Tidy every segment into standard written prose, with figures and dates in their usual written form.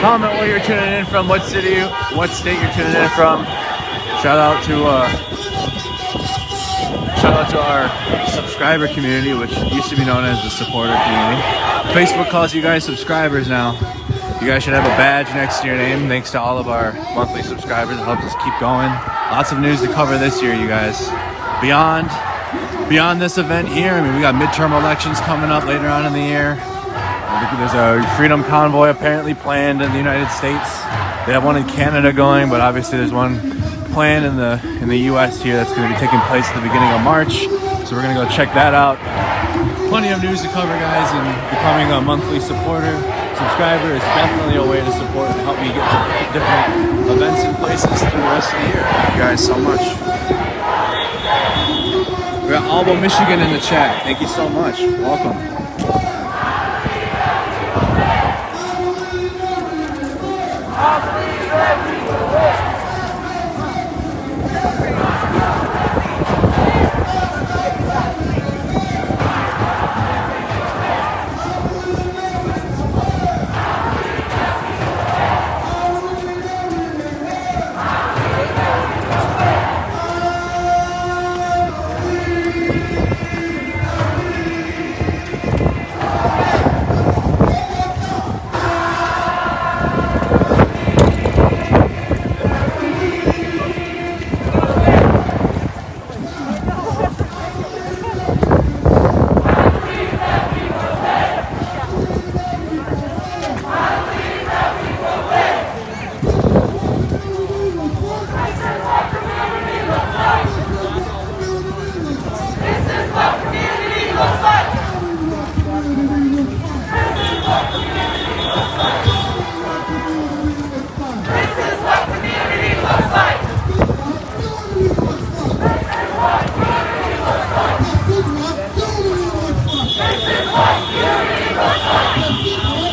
Comment where you're tuning in from, what city, what state you're tuning in from. Shout out to our subscriber community, which used to be known as the supporter community. Facebook calls you guys subscribers now. You guys should have a badge next to your name. Thanks to all of our monthly subscribers. It helps us keep going. Lots of news to cover this year, you guys. Beyond this event here, I mean, we got midterm elections coming up later on in the year. There's a Freedom Convoy apparently planned in the United States. They have one in Canada going, but obviously there's one planned in the U.S. here that's going to be taking place at the beginning of March. So we're going to go check that out. Plenty of news to cover, guys, and becoming a monthly subscriber is definitely a way to support and help me get to different events and places through the rest of the year. Thank you guys so much. We got Alba, Michigan in the chat. Thank you so much. Welcome.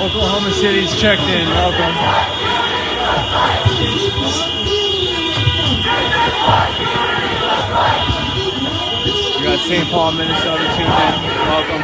Oklahoma City's checked in. Welcome. We got St. Paul, Minnesota tuned in. Welcome.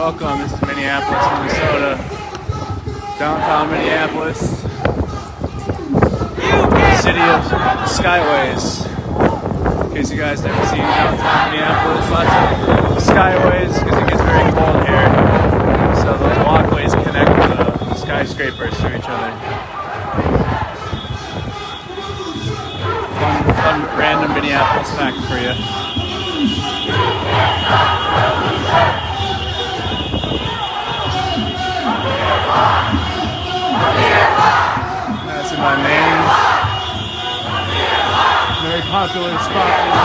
Welcome, this is Minneapolis, Minnesota, downtown Minneapolis, the city of Skyways. In case you guys never seen downtown Minneapolis, lots of skyways because it gets very cold here. So those walkways connect the skyscrapers to each other. Fun random Minneapolis fact for you. That's in my main. Very popular spot.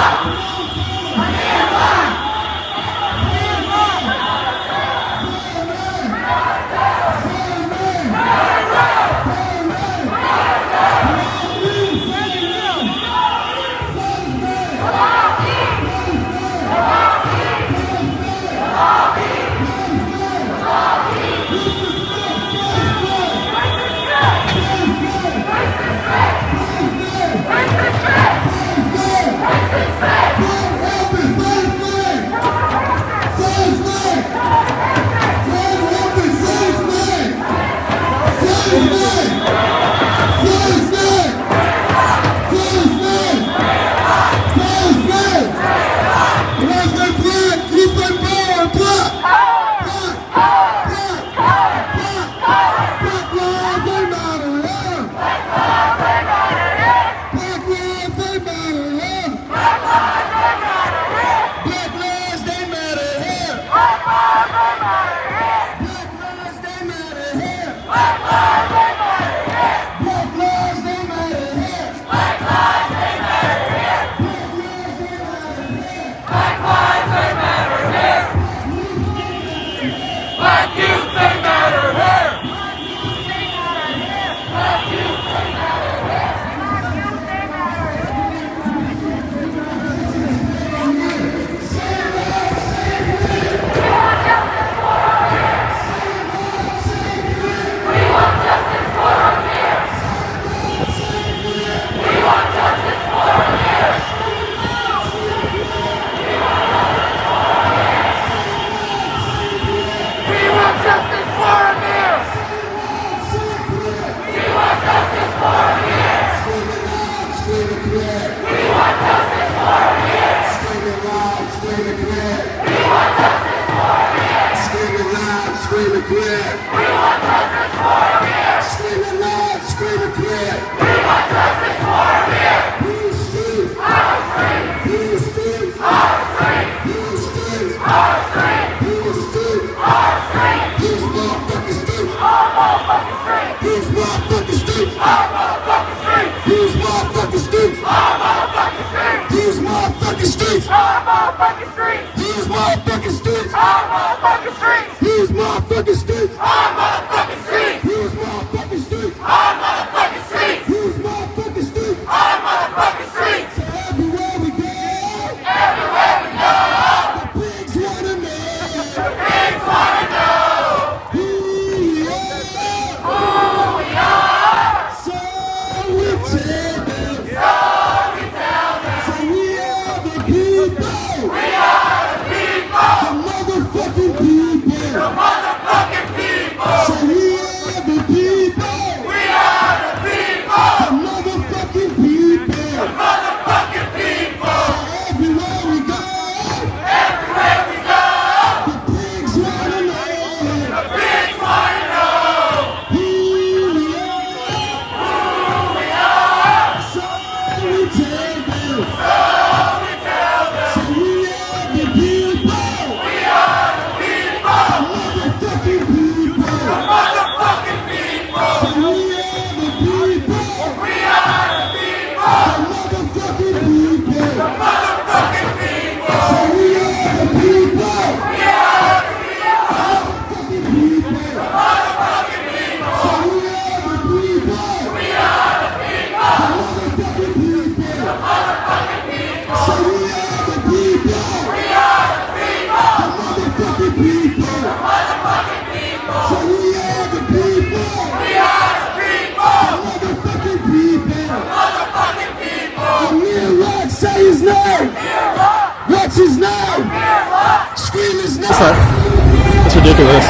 That's ridiculous.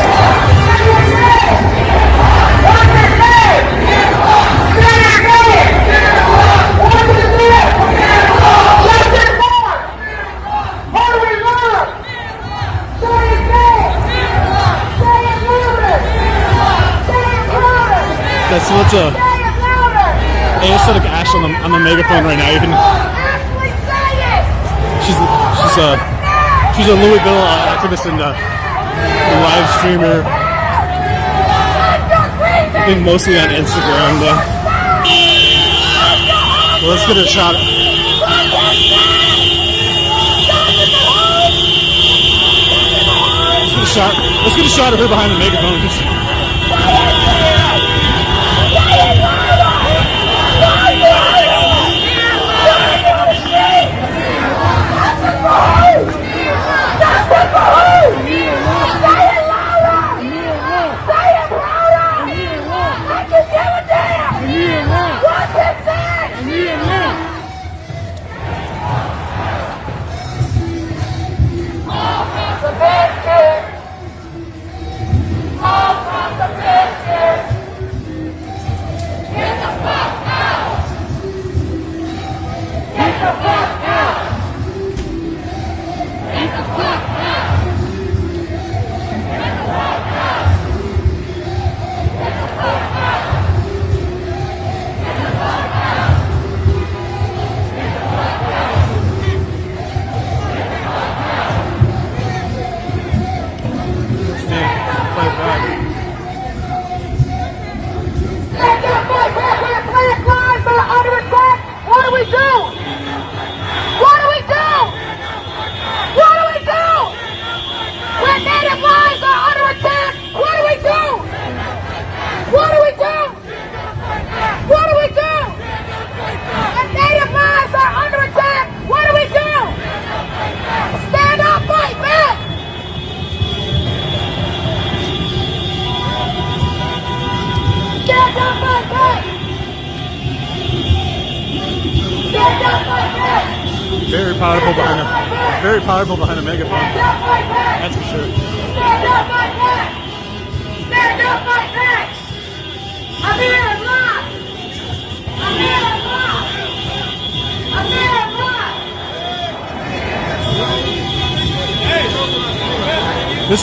That's what's aesthetic Ash on the megaphone right now. You can. She's a Louisville activist and live streamer. I think mostly on Instagram though. Well, let's get a shot. shot. Let's get a shot of her behind the megaphone. Very powerful behind a megaphone. That's for sure. Stand up like that! Stand up like that! I'm here alive! I'm here alive! I'm here alive! This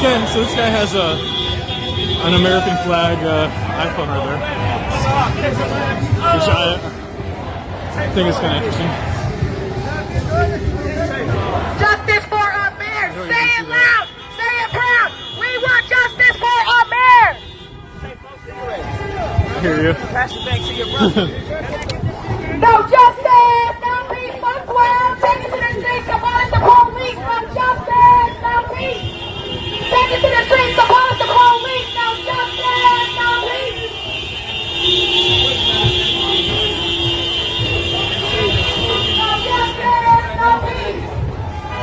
guy has an American flag iPhone right there, which I think is kind of interesting. Justice for Amir! Say it loud! Say it proud! We want justice for Amir! I hear you. No justice! No peace! No 12! Take it to the streets! Abolish the police! No justice! No peace! Take it to the streets! Abolish the police! No justice! No peace! No justice! No peace!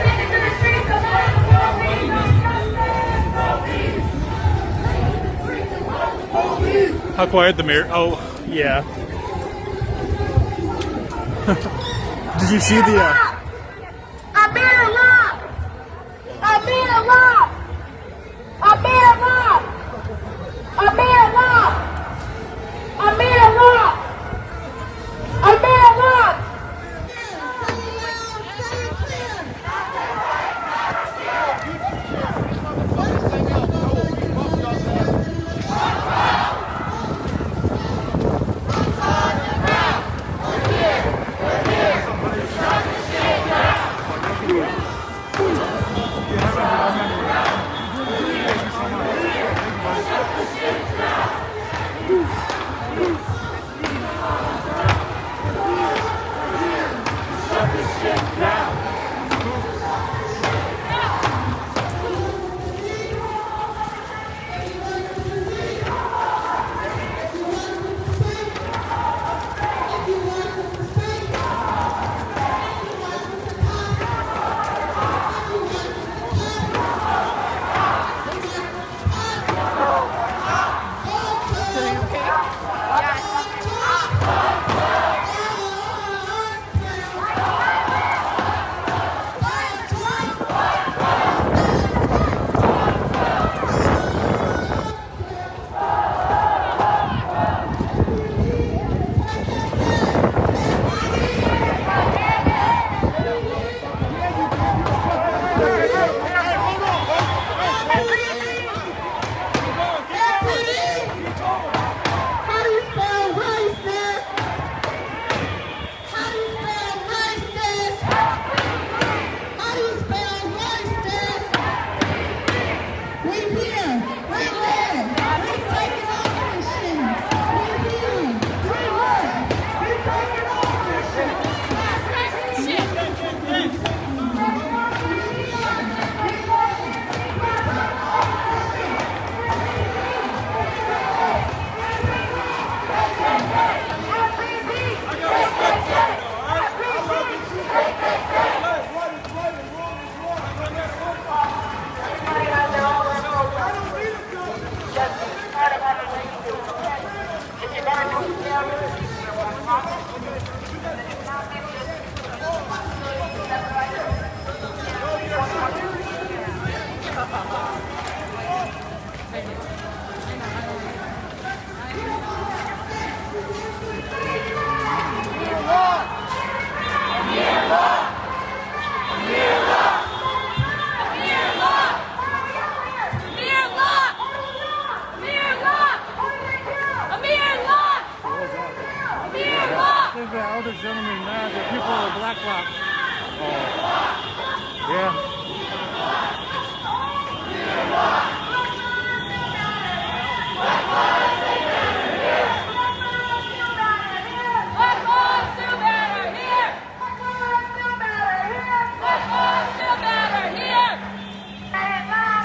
Take it to the streets! Abolish the police! No justice! No peace! How quiet the mayor? Oh, yeah. Did you see the? Amir alive! Amir alive! Amir alive! Amir alive! Amir alive! Amir alive!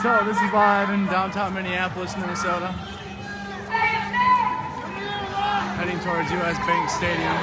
So this is live in downtown Minneapolis, Minnesota. Heading towards US Bank Stadium.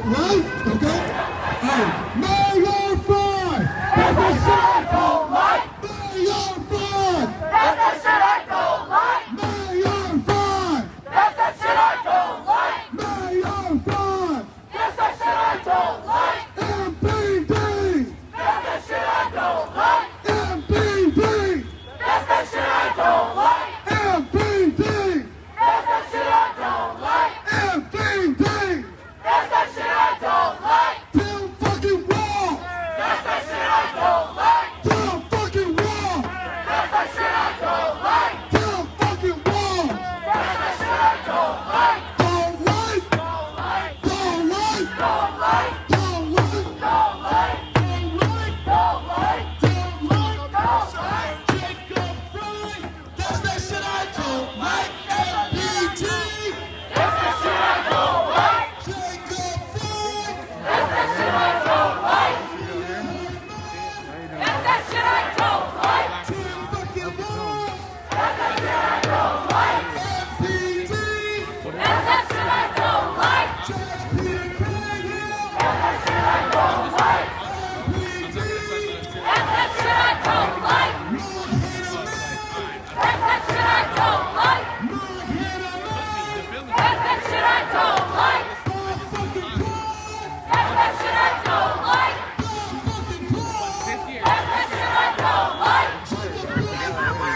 Right? Okay? Mayor Ford! That's the shit I don't like! Mayor Ford! That's the shit I don't like. Mayor Ford! That's the shit I don't like. Mayor Ford! That's the shit I don't like. MPD! That's the shit I don't like. MPD! That's the shit I don't like. MPD! That's the shit I don't like. MPD! That's the shit I don't like. Tell fucking wall! That's the shit I don't like. Tell fucking wall! That's the shit I don't like. Tell fucking wall! That's the shit I don't like. Don't like! Don't like. Don't like! Don't like. Don't like! Don't like. Don't like! Don't like. Don't like! Jacob Fry! That's that shit I don't like! MPD! That's the shit I don't like. Jacob Fry! That's the shit I don't like. That's the shit I don't like. Tell fucking wall! That's the shit I don't like. MPD! That's the shit I don't like. Judge Peter Cahill! That's the shit I don't like. MPD! That's the shit I don't like. Lord Hannah That's the shit I don't like. Lord Hannah That's the shit I don't like. Bob fucking Paul! That's the shit I don't like. Bob fucking Paul! That's the shit I don't like. Jacob Boy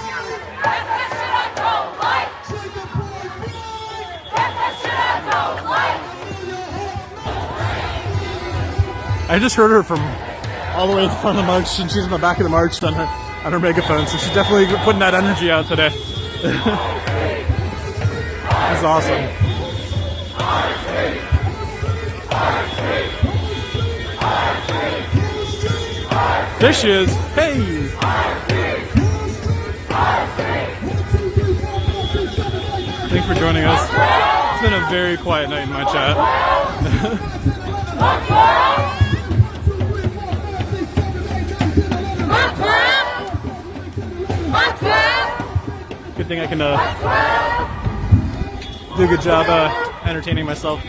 That's the shit I don't like. Jacob Boy Floyd! That's the shit I don't like. I just heard her from all the way in front of the march, and she's in the back of the march on her megaphone, so she's definitely putting that energy out today. That's awesome. There she is. Hey! Thanks for joining us. It's been a very quiet night in my chat. Good thing I can do a good job entertaining myself.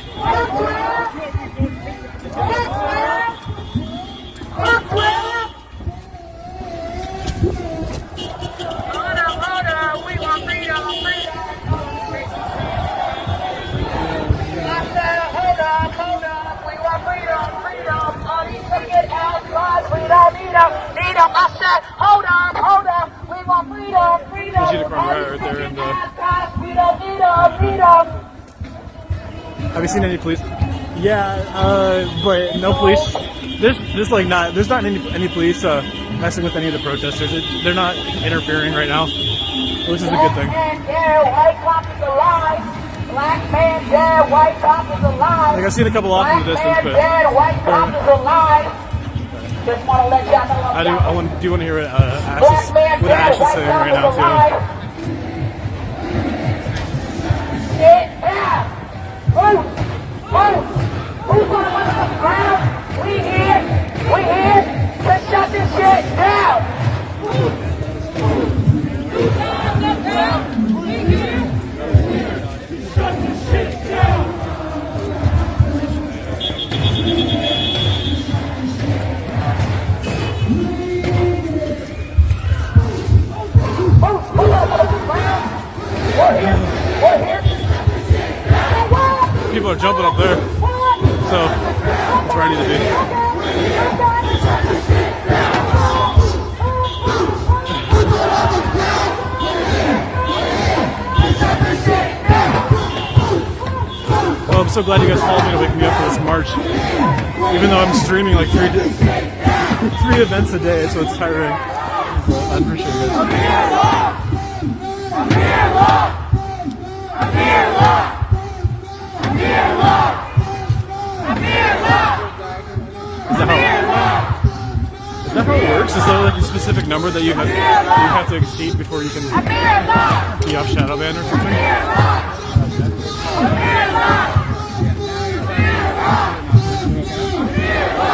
Hold on, we want freedom, freedom. There's Unicron right there, and We don't need them, freedom. have you seen any police? Yeah, but no police. There's not any police messing with any of the protesters. They're not interfering right now, which is a good thing. Black man dead, white cop is alive. Black man dead, white cop is alive. Like I've seen a couple off in the distance, Black man but dead, white cop is alive. Just want to let y'all know. I do want to hear what Black Ash man is dead, white saying cop right is now alive. Get down. Move. Who's gonna put us on the ground? We here to shut this shit down. Shut this shit down. People are jumping up there, so that's where I need to be. Well, so glad you guys called me to wake me up for this march. Even though I'm streaming like three events a day, so it's tiring. But I appreciate you guys. Is that how it works? Is there like a specific number that you have to exceed before you can be off shadow ban or something?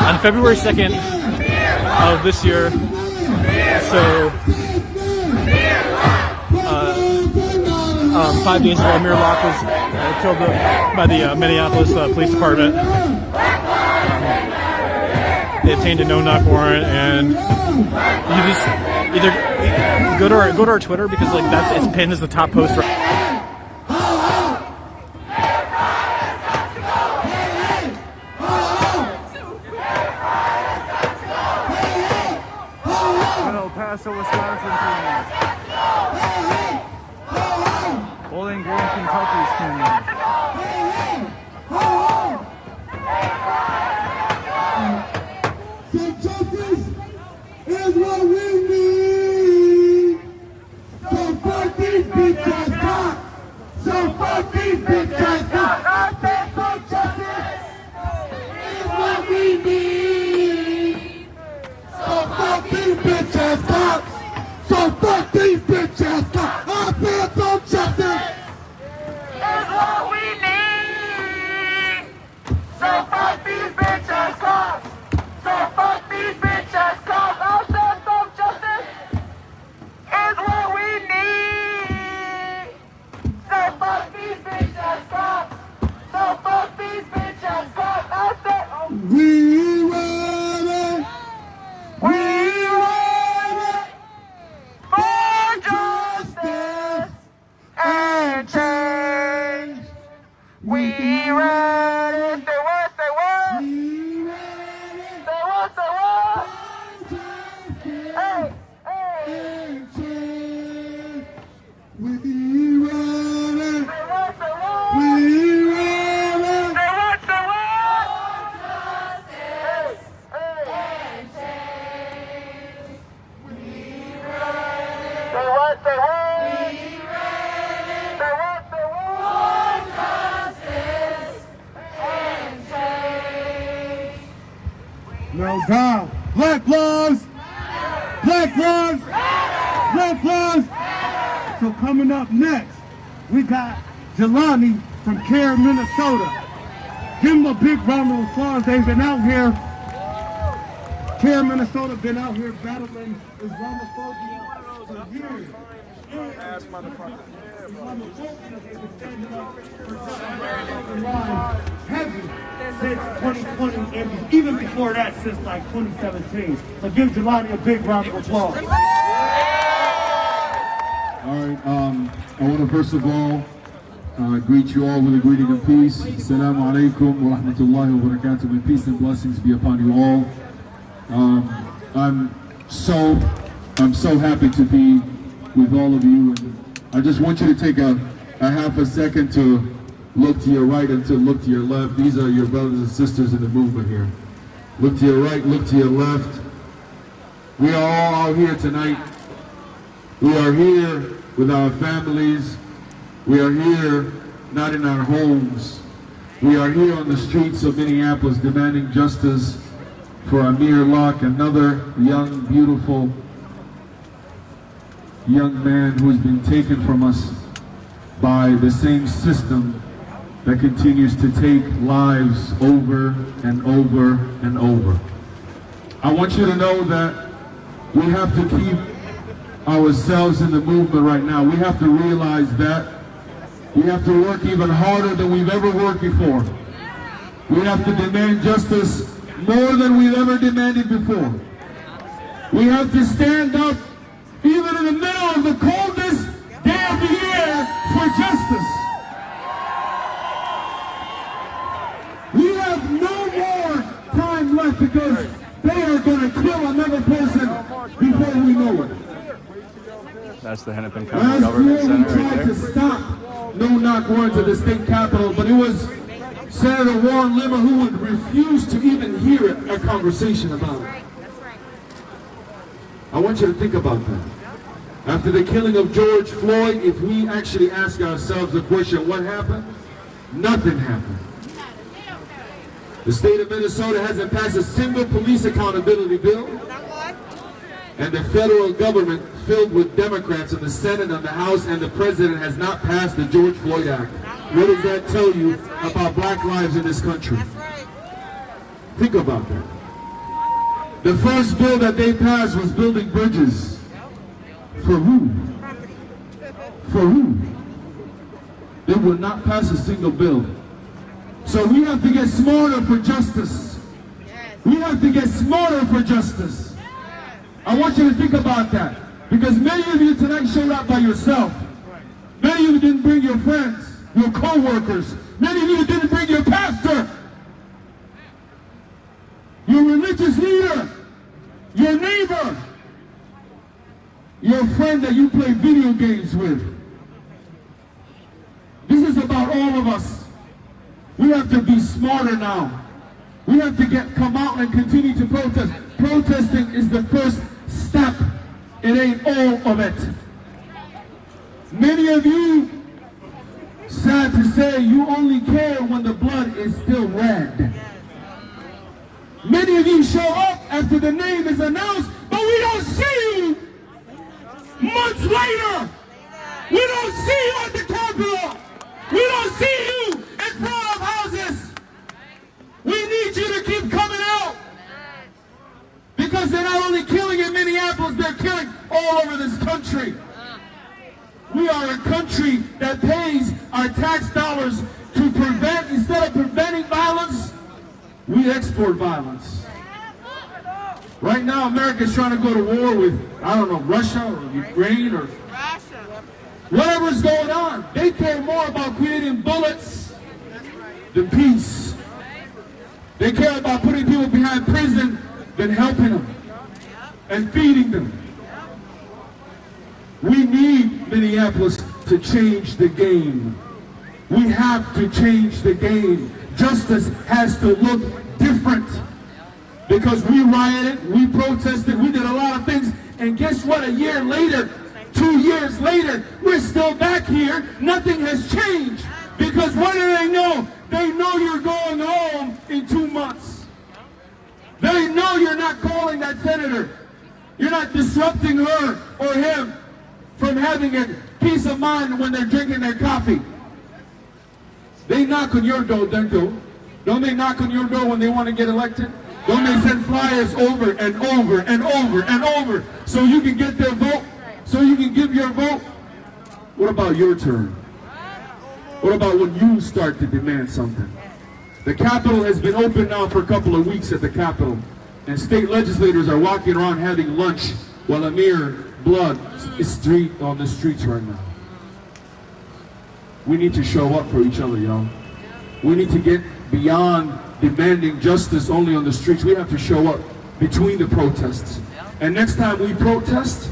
On February 2nd of this year, so 5 days ago, Amir Locke was killed by the Minneapolis Police Department. They obtained a no-knock warrant, and you just either go to our Twitter, because like it's pinned as the top post. El Paso, Wisconsin team. Bowling Green, Kentucky's team. So justice is what we need. So fuck these bitches cops. So fuck these bitches cops. So justice is what we need. So fuck these bitches cops. So fuck these bitches cops. I feel so justice Is what we need. So fuck these bitches cops. So fuck these bitches cops. I'll say some justice is what we need. So fuck these bitches cops. So fuck these bitches cops. I'll say we ready. we ready for justice and change. We ready. Say what? Say what? Say what? Say what? Hey, hey. We ready. Say what? Say what? We ready. Say what? Say what? Justice and change. Say what? Say what? Say what? Say what? Justice and change. No doubt. Black lives. Black lives. Black lives. So coming up next, we got Jelani from CARE, Minnesota. Give them a big round of applause. They've been out here. CARE, Minnesota, been out here battling Islamophobia for years. Islamophobia, they've been standing up for heavy since 2020, and even before that, since like 2017. So give Jelani a big round of applause. All right, I want to first of all greet you all with a greeting of peace. Assalamu alaikum wa rahmatullahi wa barakatuh. May peace and blessings be upon you all. I'm so happy to be with all of you, and I just want you to take a half a second to look to your right and to look to your left. These are your brothers and sisters in the movement here. Look to your right, look to your left. We are all out here tonight. We are here with our families. We are here not in our homes. We are here on the streets of Minneapolis demanding justice for Amir Locke, another young, beautiful young man who has been taken from us by the same system that continues to take lives over and over and over. I want you to know that we have to keep ourselves in the movement right now. We have to realize that we have to work even harder than we've ever worked before. We have to demand justice more than we've ever demanded before. We have to stand up even in the middle of the coldest day of the year for justice. We have no more time left because they are going to kill another person before we know it. That's the Hennepin County Last Government year we Center right tried there. to stop no-knock warrants at the state capitol, but it was Senator Warren Limmer, who would refuse to even hear a conversation about it. I want you to think about that. After the killing of George Floyd, if we actually ask ourselves the question, what happened? Nothing happened. The state of Minnesota hasn't passed a single police accountability bill. And the federal government, filled with Democrats in the Senate and the House and the President, has not passed the George Floyd Act. What does that tell you about black lives in this country? Think about that. The first bill that they passed was building bridges. For who? For who? They would not pass a single bill. So we have to get smarter for justice. We have to get smarter for justice. I want you to think about that. Because many of you tonight showed up by yourself. Many of you didn't bring your friends, your co-workers. Many of you didn't bring your pastor, your religious leader, your neighbor, your friend that you play video games with. This is about all of us. We have to be smarter now. We have to come out and continue to protest. Protesting is the first step. It ain't all of it. Many of you, sad to say, you only care when the blood is still red. Many of you show up after the name is announced, but we don't see you months later. We don't see you at the Capitol. We don't see you in front of houses. We need you to keep coming out. Because they're not only killing in Minneapolis, they're killing all over this country. We are a country that pays our tax dollars to prevent, instead of preventing violence, we export violence. Right now, America's trying to go to war with, I don't know, Russia or Ukraine or whatever's going on. They care more about creating bullets than peace. They care about putting people behind prison than helping them and feeding them. We need Minneapolis to change the game. We have to change the game. Justice has to look different. Because we rioted, we protested, we did a lot of things, and guess what? A year later, 2 years later, we're still back here. Nothing has changed. Because what do they know? They know you're going home in 2 months. They know you're not calling that senator. You're not disrupting her or him from having a peace of mind when they're drinking their coffee. They knock on your door, Denko. Don't they knock on your door when they want to get elected? Don't they send flyers over and over and over and over so you can get their vote? So you can give your vote? What about your turn? What about when you start to demand something? The Capitol has been open now for a couple of weeks at the Capitol, and state legislators are walking around having lunch while Amir blood is on the streets right now. We need to show up for each other, y'all. We need to get beyond demanding justice only on the streets. We have to show up between the protests. And next time we protest,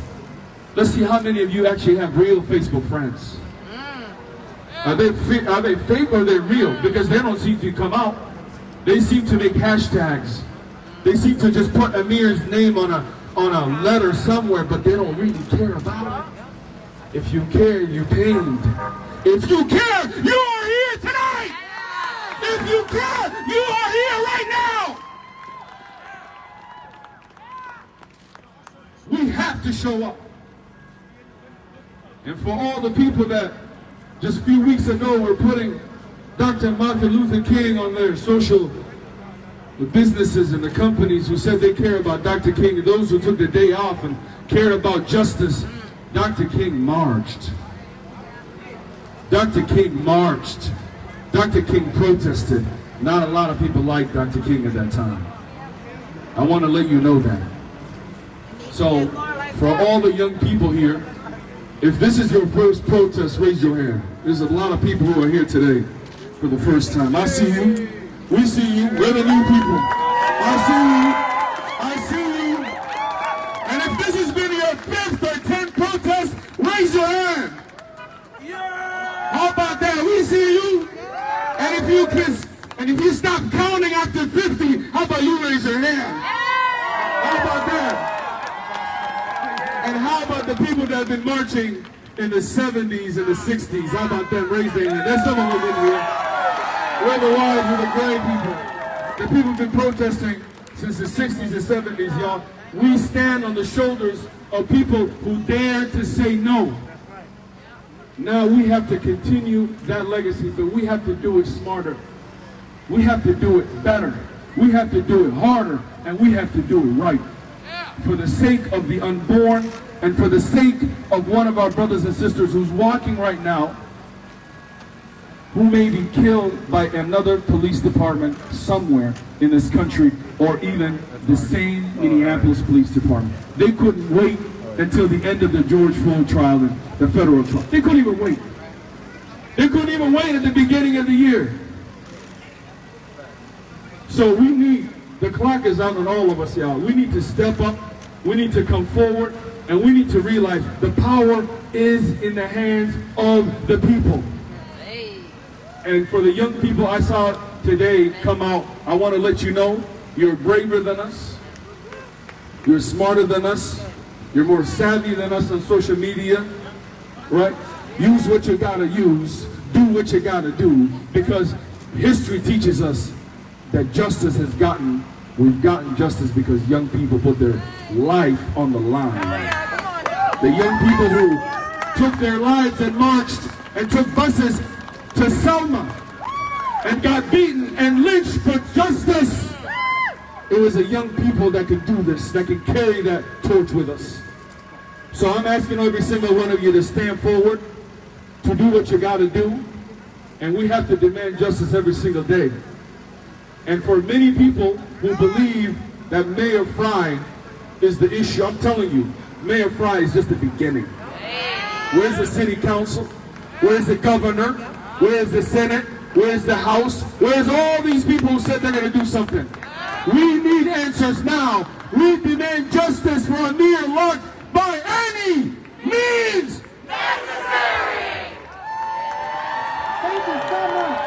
let's see how many of you actually have real Facebook friends. Are they fake or are they real? Because they don't seem to come out. They seem to make hashtags. They seem to just put Amir's name on a letter somewhere, but they don't really care about it. If you care, you're pained. If you care, you are here tonight. If you care, you are here right now. We have to show up. And for all the people that just a few weeks ago were putting Dr. Martin Luther King on their social businesses and the companies who said they care about Dr. King, and those who took the day off and cared about justice, Dr. King marched. Dr. King marched. Dr. King protested. Not a lot of people liked Dr. King at that time. I want to let you know that. So, for all the young people here, if this is your first protest, raise your hand. There's a lot of people who are here today for the first time. I see you. We see you. We're the new people. I see you. I see you. And if this has been your 5th or 10th protest, raise your hand. How about that? We see you. And And if you stop counting after 50, how about you raise your hand? How about that? And how about the people that have been marching in the 70s and the 60s? How about them? Raise their hand. There's some of them in here. We're the wise, we're the great people. The people have been protesting since the 60s and 70s, y'all. We stand on the shoulders of people who dare to say no. Now we have to continue that legacy, but we have to do it smarter. We have to do it better. We have to do it harder, and we have to do it right. For the sake of the unborn, and for the sake of one of our brothers and sisters who's walking right now, who may be killed by another police department somewhere in this country, or even the same Minneapolis Police Department. They couldn't wait until the end of the George Floyd trial and the federal trial. They couldn't even wait. They couldn't even wait at the beginning of the year. So we need, the clock is out on all of us, y'all. We need to step up, we need to come forward, and we need to realize the power is in the hands of the people. And for the young people I saw today come out, I want to let you know, you're braver than us, you're smarter than us, you're more savvy than us on social media, right? Use what you gotta use, do what you gotta do, because history teaches us that justice we've gotten justice because young people put their life on the line. The young people who took their lives and marched and took buses to Selma and got beaten and lynched for justice. It was a young people that could do this, that could carry that torch with us. So I'm asking every single one of you to stand forward, to do what you gotta do, and we have to demand justice every single day. And for many people who believe that Mayor Frye is the issue, I'm telling you, Mayor Frye is just the beginning. Where's the city council? Where's the governor? Where's the Senate? Where's the House? Where's all these people who said they're going to do something? We need answers now. We demand justice for Amir Lark by any means necessary. Thank you so much.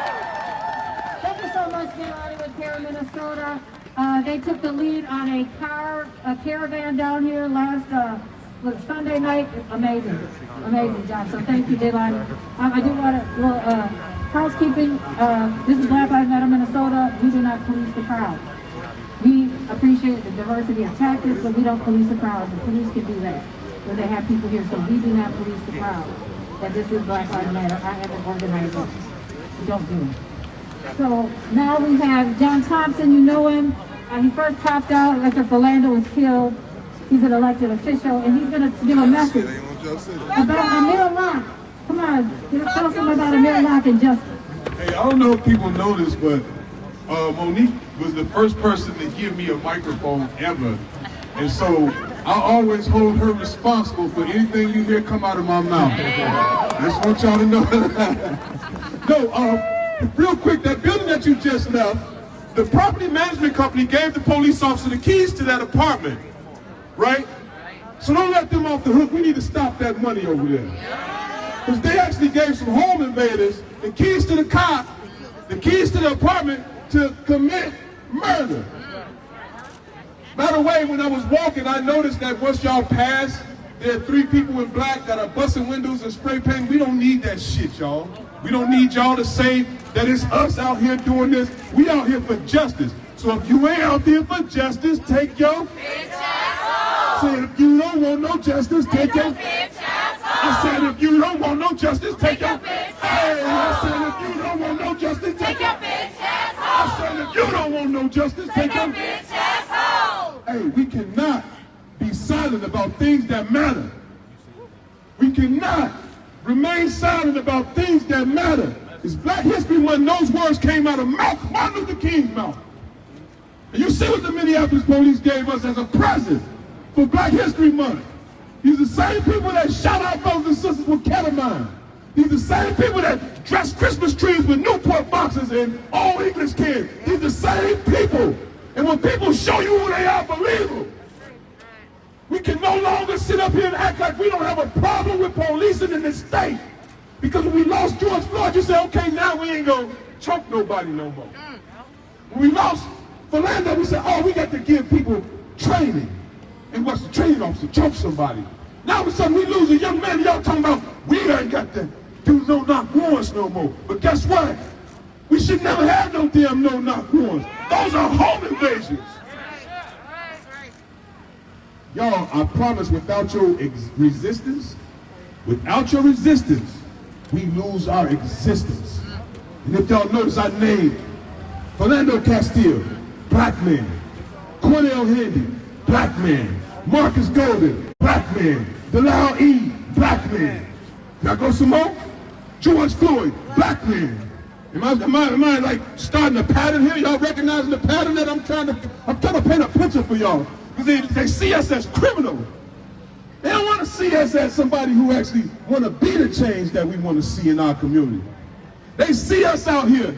Thank you so much, Giovanni, with Care Minnesota. They took the lead on a caravan down here last Sunday night. Amazing job. So thank you, Jelani. I do want to, housekeeping. This is Black Lives Matter Minnesota. We do not police the crowd. We appreciate the diversity of tactics, but we don't police the crowd. The police can do that when they have people here. So we do not police the crowd. That this is Black Lives Matter. I am an organizer. We don't do it. So now we have John Thompson. You know him. He first popped out after Philando was killed. He's an elected official, and he's going to give a message about Amir Lark. Come on, tell us something about Amir Lark and justice. Hey, I don't know if people know this, but Monique was the first person to give me a microphone ever. And so I always hold her responsible for anything you hear come out of my mouth. I just want y'all to know that. No, real quick, that building that you just left, the property management company gave the police officer the keys to that apartment, right? So don't let them off the hook. We need to stop that money over there. Because they actually gave some home invaders the keys to the car, the keys to the apartment to commit murder. By the way, when I was walking, I noticed that once y'all passed, there are 3 people in black that are busting windows and spray painting. We don't need that shit, y'all. We don't need y'all to say that it's us out here doing this. We out here for justice. So if you ain't out there for justice, take your bitch ass home. Say if you don't want no justice, take your bitch ass home. I said if you don't want no justice, take your bitch ass home. I said if you don't want no justice, take your bitch ass home. I said if you don't want no justice, take your bitch ass home. Hey, we cannot be silent about things that matter. We cannot remain silent about things that matter. It's Black History Month. Those words came out of Martin Luther King's mouth. And you see what the Minneapolis police gave us as a present for Black History Month. These are the same people that shot our brothers and sisters with ketamine. These are the same people that dress Christmas trees with Newport boxes and all English cans. These are the same people. And when people show you who they are, believe them. We can no longer sit up here and act like we don't have a problem with policing in this state. Because when we lost George Floyd, you say, okay, now we ain't gonna choke nobody no more. When we lost Philando, we said, oh, we got to give people training. And what's the training officer? Choke somebody. Now all of a sudden we lose a young man, y'all talking about we ain't got to do no-knock warrants no more. But guess what? We should never have no damn no-knock warrants. Those are home invasions. Y'all, I promise without your resistance, we lose our existence. And if y'all notice, I named Philando Castile, black man. Cornell Handy, black man. Marcus Golden, black man. Delisle E, black man. Y'all go some more? George Floyd, black man. Am I like starting a pattern here? Y'all recognizing the pattern that I'm trying to paint a picture for y'all. Because they see us as criminals. They don't want to see us as somebody who actually want to be the change that we want to see in our community. They see us out here,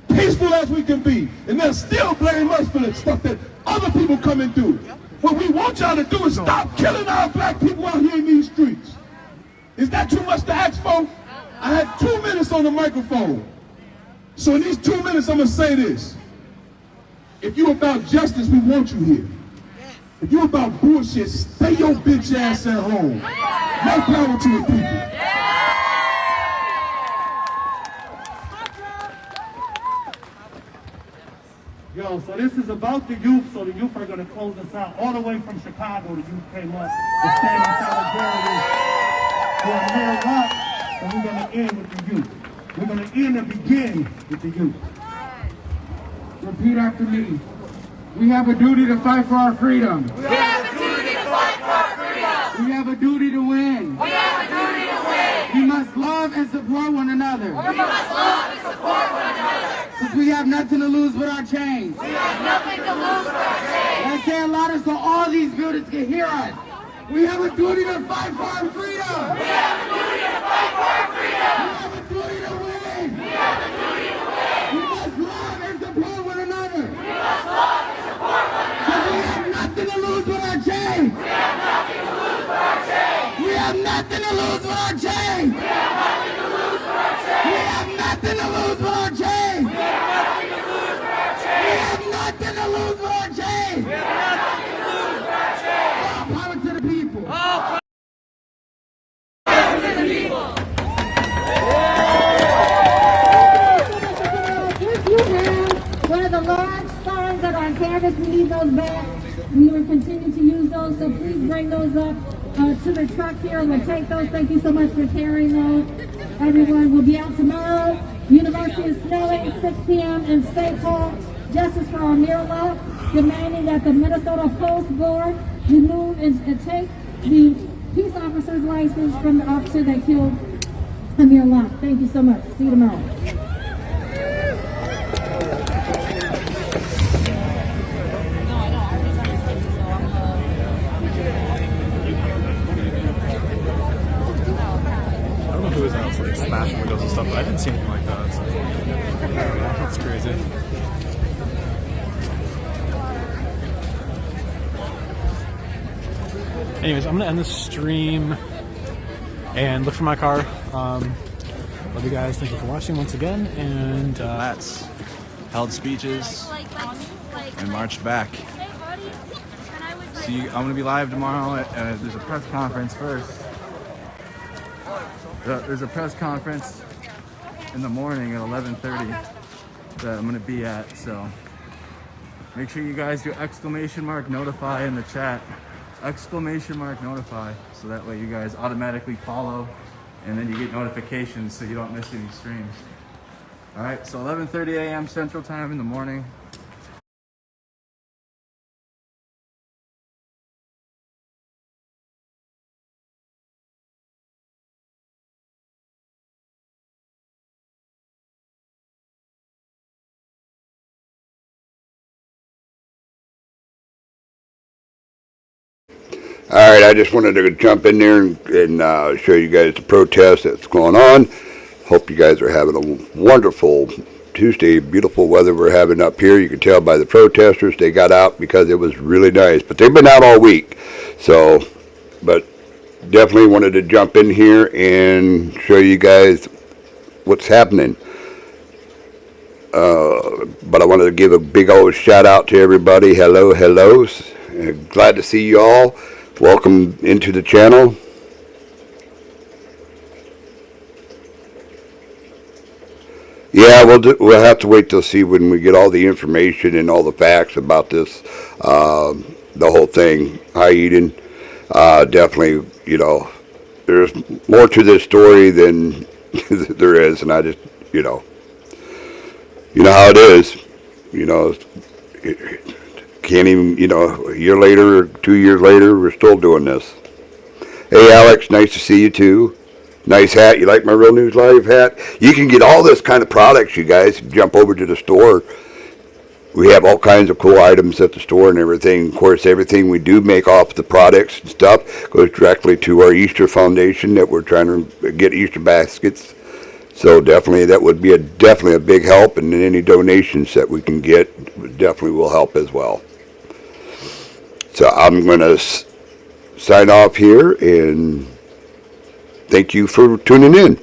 peaceful as we can be, and they'll still blame us for the stuff that other people come and do. What we want y'all to do is stop killing our black people out here in these streets. Is that too much to ask for? I had 2 minutes on the microphone. So in these 2 minutes, I'm going to say this. If you're about justice, we want you here. If you're about bullshit, stay your bitch ass at home. No power to the people. Yo, so this is about the youth, so the youth are going to close us out. All the way from Chicago, the youth came up to stand in solidarity for Amir Locke, and we're going to end with the youth. We're going to end and begin with the youth. Repeat after me. We have a duty to fight for our freedom. We have a duty to fight for our freedom. We have a duty to win. We have a duty to win. We must love and support one another. We must love and support one another. Because we have nothing to lose but our chains. We have nothing to lose but our chains. Let's say it louder so all these buildings can hear us. We have a duty to fight for our freedom. We have a duty to fight for our freedom. We have a duty to win. We have a duty to win. We must love and support one another. We must love and support one another. Because we have nothing to lose but our chains. We have nothing to lose but our chains. We have nothing to lose but our chains. We have nothing to lose but our chains. We have nothing to lose but our chains. We have nothing to lose but our We chains. have nothing to lose but our chains. We have nothing to lose but our chains. All power to the people. If you have one of the large signs that are on canvas, we need those back. We will continue to use those, so please bring those up to the truck here and we'll take those. Thank you so much for carrying those. Everyone will be out tomorrow. University of Snelling, 6 p.m. in State Hall. Justice for Amir Locke, demanding that the Minnesota Post Board remove and take the peace officer's license from the officer that killed Amir Locke. Thank you so much. See you tomorrow. I don't know who was out like smashing windows and stuff, but I didn't see anything like that. So. That's crazy. Anyways, I'm gonna end the stream and look for my car. Love you guys. Thank you for watching once again. And That's held speeches and marched back. See, I'm gonna be live tomorrow. There's a press conference first. There's a press conference in the morning at 11:30 that I'm gonna be at. So make sure you guys do !notify in the chat. !notify, so that way you guys automatically follow and then you get notifications so you don't miss any streams. All right, so 11:30 a.m. Central Time in the morning. All right, I just wanted to jump in there and show you guys the protest that's going on. Hope you guys are having a wonderful Tuesday, beautiful weather we're having up here. You can tell by the protesters, they got out because it was really nice. But they've been out all week. So, but definitely wanted to jump in here and show you guys what's happening. but I wanted to give a big old shout out to everybody. Hello. Glad to see you all. Welcome into the channel. Yeah, we'll have to wait till see when we get all the information and all the facts about this, the whole thing. Hi, Eden. Definitely, you know, there's more to this story than there is, and I just, you know how it is. You know, can't even, you know, a year later or 2 years later, we're still doing this. Hey, Alex, nice to see you too. Nice hat. You like my Real News Live hat? You can get all this kind of products, you guys. Jump over to the store. We have all kinds of cool items at the store and everything. Of course, everything we do make off the products and stuff goes directly to our Easter Foundation that we're trying to get Easter baskets. So definitely, that would be definitely a big help, and any donations that we can get definitely will help as well. So I'm going to sign off here, and thank you for tuning in.